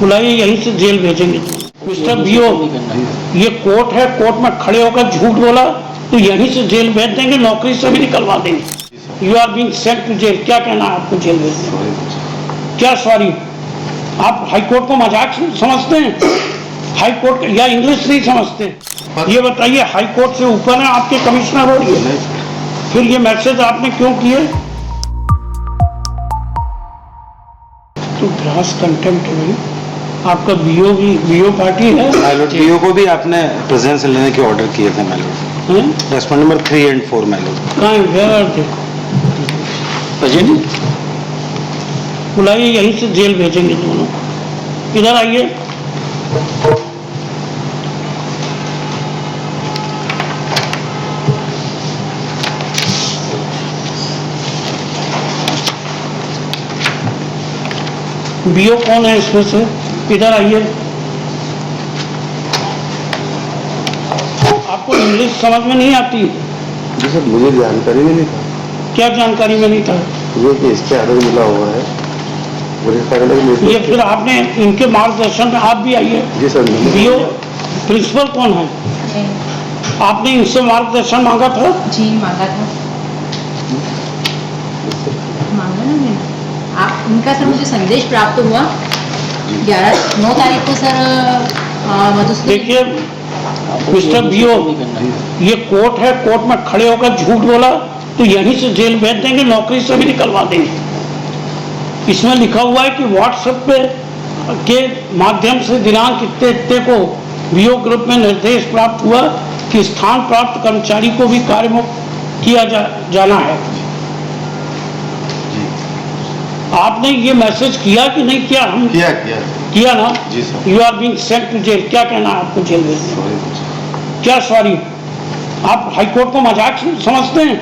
बुलाइए, यहीं से जेल भेजेंगे। मिस्टर बीओ, ये कोर्ट है, कोर्ट में खड़े होकर झूठ बोला तो यहीं से जेल भेज देंगे, नौकरी से भी निकलवा देंगे। You are being sent to jail. क्या कहना है आपको जेल भेजने? क्या सॉरी? आप हाईकोर्ट को मजाक समझते हैं? हाईकोर्ट या इंग्लिश नहीं समझते? ये बताइए, हाईकोर्ट से ऊपर है आपके कमिश्नर हो रही है, फिर ये मैसेज आपने क्यों किए? तो ग्रास कंटेम्प्ट में आपका बीओ पार्टी है। माइलॉर्ड, बीओ को भी आपने प्रेजेंस लेने के ऑर्डर किए थे माइलॉर्ड। रेस्पॉन्ड नंबर 3 और 4 माइलॉर्ड। कहाँ वेयर थे? बुलाइए, यहीं से जेल भेजेंगे दोनों। इधर आइए। बीओ कौन है इसमें से? इधर आइए। आपको इंग्लिश समझ में नहीं आती? जी सर, मुझे जानकारी में नहीं था। क्या जानकारी में नहीं था? ये कि इसके आर्डर मिला हुआ है, ये फिर आपने इनके मार्गदर्शन में आप भी आइए। जी सर। बीओ प्रिंसिपल कौन है? आपने इनसे मार्गदर्शन मांगा था? जी मांगा था, मांगा ना मैंने। आप उनका सर मुझे संदेश प्राप्त हुआ 9 तारीख को सर मधुसूदन। देखिए मिस्टर बीओ, ये कोर्ट है, कोर्ट में खड़े होकर झूठ बोला तो यहीं से जेल भेज देंगे, नौकरी से भी निकलवा देंगे। इसमें लिखा हुआ है कि व्हाट्सएप पे के माध्यम से दिनांक इतने को बीओ ग्रुप में निर्देश प्राप्त हुआ कि स्थान प्राप्त कर्मचारी को भी कार्यमुक्त किया जाना है। आपने ये मैसेज किया कि नहीं किया? हम किया ना? जी sir. You are being sent to jail. क्या कहना है आपको जेल भेजने? क्या सॉरी? आप हाईकोर्ट को मजाक समझते हैं?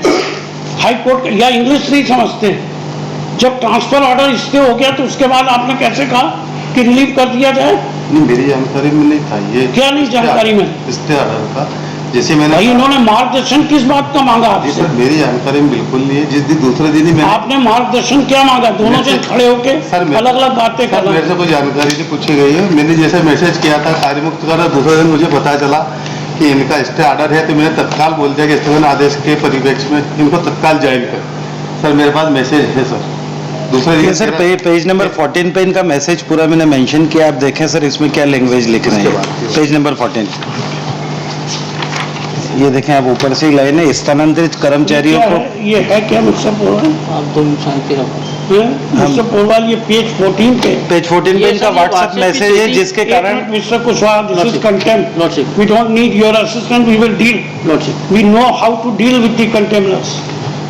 हाईकोर्ट या इंग्लिश नहीं समझते? जब ट्रांसफर ऑर्डर स्टे हो गया तो उसके बाद आपने कैसे कहा कि रिलीव कर दिया जाए? नहीं, मेरी जानकारी में नहीं था ये। क्या नहीं जानकारी में? स्टे ऑर्डर का जैसे मैंने भाई, इन्होंने मार्गदर्शन किस बात का मांगा जी आपसे? सर, मेरी जानकारी में बिल्कुल नहीं है। जिस दिन दूसरे दिन ही मैंने आपने मार्गदर्शन क्या मांगा? दोनों जन खड़े होके अलग अलग बातें कर रहे मेरे से कोई जानकारी नहीं पूछी गई है। मैंने जैसे मैसेज किया था कार्यमुक्त करा, दूसरे दिन मुझे पता चला कि इनका स्टे ऑर्डर है तो मैंने तत्काल बोल दिया कि स्थगन आदेश के परिप्रेक्ष्य में इनको तत्काल ज्वाइन कर। सर मेरे पास मैसेज है सर। दूसरे दिन सर पेज नंबर 14 पे इनका मैसेज पूरा मैंने मेंशन किया, आप देखें सर इसमें क्या लैंग्वेज लिख रहे हैं। पेज नंबर 14 ये देखें आप, ऊपर से लाइन है, स्थानांतरित कर्मचारियों को। ये है क्या मिस्टर पोरवाल? आप तो शांति रखो। मिस्टर पोरवाल, ये पेज 14 पे इनका व्हाट्सएप मैसेज है जिसके कारण mister Kushwaha, this is contempt. We don't need your assistant, we will deal. We know how to deal with the contempters.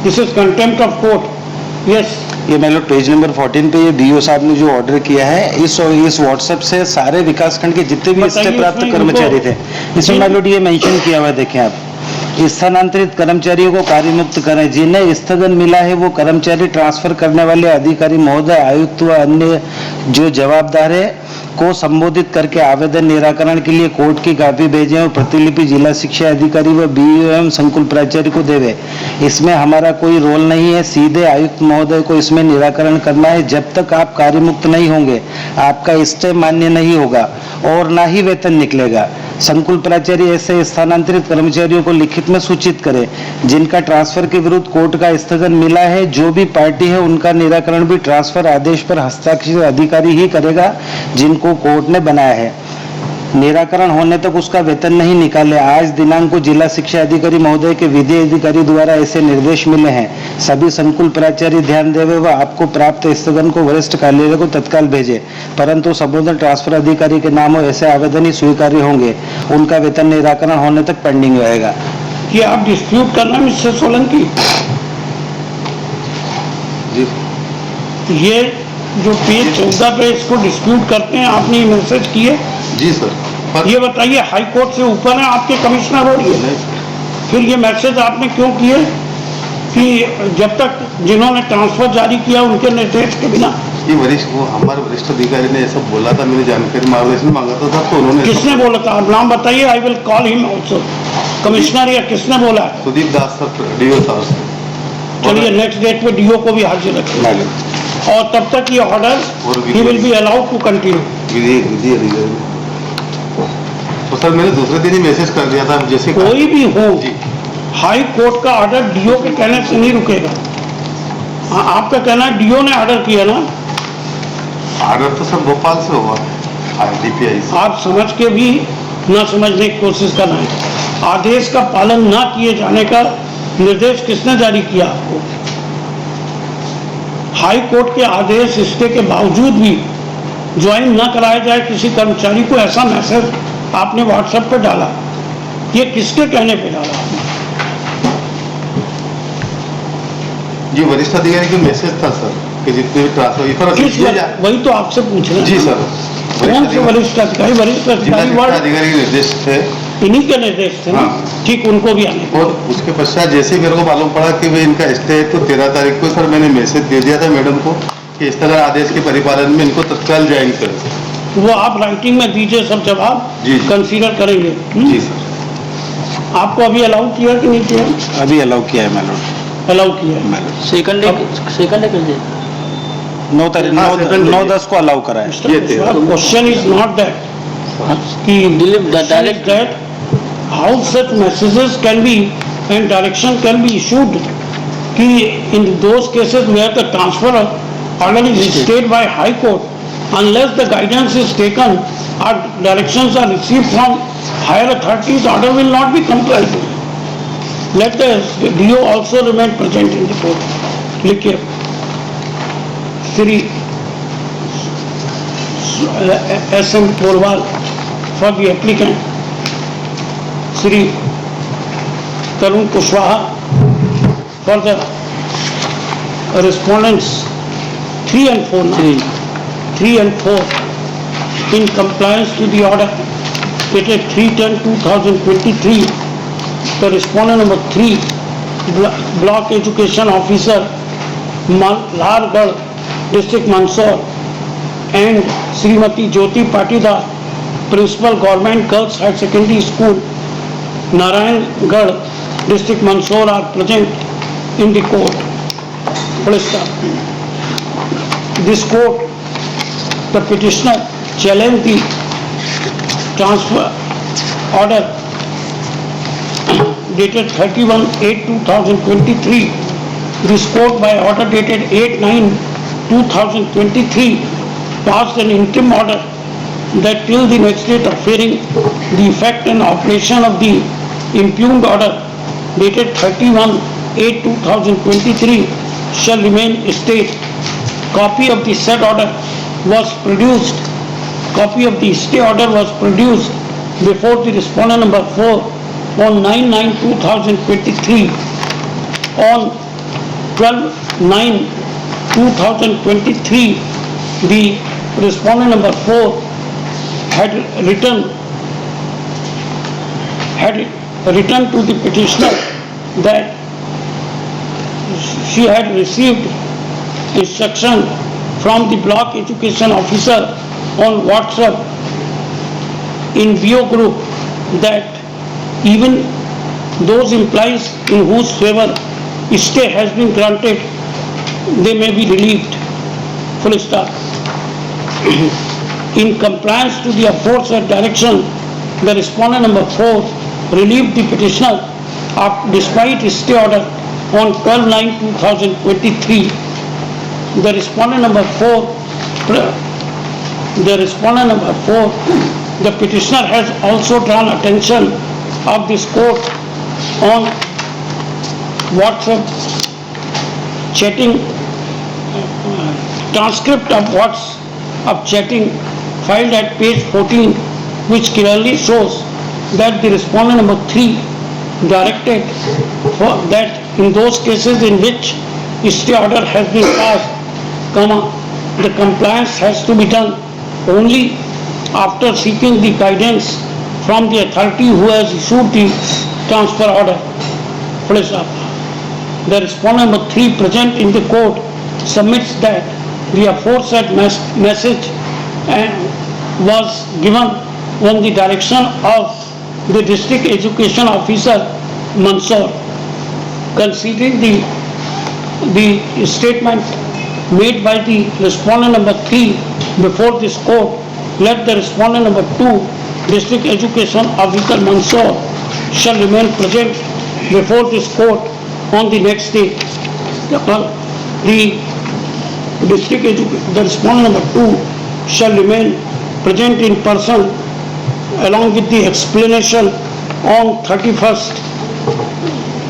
This is contempt of court. Yes, ये मतलब पेज नंबर 14 पे ये BO साहब ने जो ऑर्डर किया है, इस व्हाट्सएप से सारे विकासखंड के जितने भी स्टे प्राप्त कर्मचारी थे, इसमें मतलब ये मेंशन किया हुआ है। देखें आप, स्थानांतरित कर्मचारियों को कार्यमुक्त करें। जिन्हें स्थगन मिला है वो कर्मचारी ट्रांसफर करने वाले अधिकारी महोदय, आयुक्त व अन्य जो जवाबदार है को संबोधित करके आवेदन निराकरण के लिए कोर्ट की कॉपी भेजें और प्रतिलिपि जिला शिक्षा अधिकारी व बीईओ एवं संकुल प्राचार्य को देवे। इसमें हमारा कोई रोल नहीं है, सीधे आयुक्त महोदय को इसमें निराकरण करना है। जब तक आप कार्यमुक्त नहीं होंगे आपका स्टे मान्य नहीं होगा और ना ही वेतन निकलेगा। संकुल प्राचार्य ऐसे स्थानांतरित कर्मचारियों को लिखित में सूचित करें जिनका ट्रांसफर के विरुद्ध कोर्ट का स्थगन मिला है। जो भी पार्टी है उनका निराकरण भी ट्रांसफर आदेश पर हस्ताक्षर अधिकारी ही करेगा जिनको कोर्ट ने बनाया है। निराकरण होने तक उसका वेतन नहीं निकाले। आज दिनांक को जिला शिक्षा अधिकारी महोदय के विधि अधिकारी द्वारा ऐसे निर्देश मिले हैं। सभी संकुल प्राचार्य ध्यान देवे व आपको प्राप्त स्थगन को वरिष्ठ कार्यालय को तत्काल भेजे, परंतु संबोधन ट्रांसफर अधिकारी के नाम हो ऐसे आवेदन ही स्वीकार्य होंगे। उनका वेतन निराकरण होने तक पेंडिंग रहेगा। ये आप डिस्प्यूट करना मिस्टर सोलंकी? ये जो पेज 14 पे इसको डिस्प्यूट करते हैं, आपने ये मैसेज किए? जी सर। ये बताइए, हाई कोर्ट से ऊपर है आपके कमिश्नर हो रही है, फिर ये मैसेज आपने क्यों किए कि जब तक जिन्होंने ट्रांसफर जारी किया उनके निर्देश के बिना? ये वो हमारे वरिष्ठ अधिकारी ने ऐसा बोला था, मैंने जानकारी मार्गदर्शन मांगा था तो उन्होंने। किसने बोला था? आप नाम बताइए, I will call him also. Commissioner या किसने बोला? सुदीप दास सर, डीओ साहब। चलिए नेक्स्ट डेट पे डीओ को भी हाजिर रखेंगे और तब तक ये ऑर्डर ही will be allowed to continue. विधि अधिकारी। तो सर मैंने दूसरे दिन ही मैसेज कर दिया था जैसे कोई भी हो, जी हाई कोर्ट का ऑर्डर डीओ के कहने से नहीं रुकेगा। हाँ, आपका कहना है डीओ ने ऑर्डर किया ना, ऑर्डर तो सर भोपाल से हुआ DPI से। आप समझ के भी ना समझने की कोशिश कर रहे हैं। आदेश का पालन ना किए जाने का निर्देश किसने जारी किया आपको? हाई कोर्ट के आदेश स्टे के बावजूद भी ज्वाइन ना कराया जाए किसी कर्मचारी को, ऐसा मैसेज आपने व्हाट्सएप पे डाला, ये किसके कहने पे डाला आपने? जी वरिष्ठ अधिकारी का मैसेज था सर कि जितने भी ट्रांसफर वही तो आपसे पूछ रहे हैं। जी सर, कौन से वरिष्ठ अधिकारी? वरिष्ठ अधिकारी अधिकारी के निर्देश थे, इन्हीं के निर्देश थे ना? हाँ। ठीक, उनको भी आने। और उसके पश्चात जैसे ही मेरे को मालूम पड़ा कि वे इनका स्टे है, तो 13 तारीख को सर मैंने मैसेज दे दिया था मैडम को कि इस तरह आदेश के परिपालन में इनको तत्काल ज्वाइन करें। वो आप राइटिंग में दीजिए सब जवाब, जी। कंसीडर करेंगे। जी सर। आपको अभी अलाउ किया कि नहीं किया? अभी अलाउ किया है मैलोड, अलाउ किया है। मैलोड सेकंड कर दे 9 तारीख हाँ, 9-10 को अलाउ करा है। ये थे। क्वेश्चन इज नॉट दैट कि direct that how such messages can be and direction can be issued कि in those cases where the transfer order is stayed by high court unless the guidance is taken or directions are received from higher authorities, order will not be complied with. Let the DO also remain present in the court. लिखिए Shri SM Porwal for the applicant Shri Tarun Kushwaha for the respondents 3 and 4 now. 3 and 4 in compliance to the order dated 3/10/2023, the respondent number 3 block education officer Malhargarh district Mandsaur and Srimati Jyoti Patidar Principal Government Girls High Secondary School Narayangarh District Mandsaur are present in the court. Full stop. This court, the petitioner challenged the transfer order dated 31/8/2023. This court by order dated 8/9/2023 passed an interim order that till the next date of hearing, the effect and operation of the impugned order dated 31/8/2023 shall remain stayed. Copy of the said order was produced. Copy of the stay order was produced before the respondent number 4 on 9/9/2023. On 12/9/2023, the respondent number 4 had written to the petitioner that she had received instruction from the block education officer on WhatsApp in BO group that even those employees in whose favor stay has been granted, they may be relieved. Full stop. In compliance to the aforesaid direction, the respondent number 4 relieved the petitioner despite stay order on 12/9/2023. The respondent number 4, the petitioner has also drawn attention of this court on WhatsApp chatting, transcript of WhatsApp chatting filed at page 14, which clearly shows that the respondent number 3 directed for that in those cases in which stay order has been passed, the compliance has to be done only after seeking the guidance from the authority who has issued the transfer order. Full stop. The respondent number 3 present in the court submits that the aforesaid message was given on the direction of the district education officer Mandsaur. Considering the statement made by the respondent number 3 before this court, let the respondent number 2, District Education Officer Mansoor, shall remain present before this court on the next day. The respondent number 2 shall remain present in person along with the explanation on 31st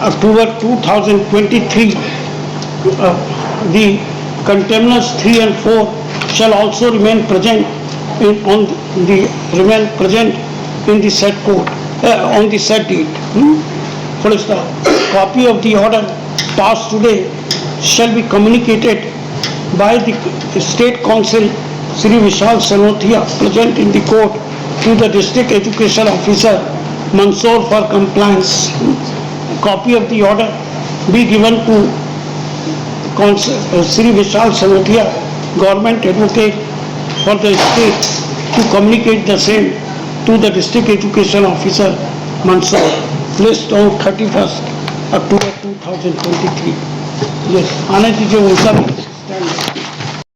October 2023. The contemners 3 and 4 shall also remain present in the said court on the said date. Full stop. Copy of the order passed today shall be communicated by the State Council Sri Vishal Sanothia present in the court to the District Education Officer Mansoor for compliance. Copy of the order be given to Sri Vishal Sanothia, Government Advocate for the state, to communicate the same to the District Education Officer Mansoor, placed on 31st October 2023. Yes, आने दीजिए उनका भी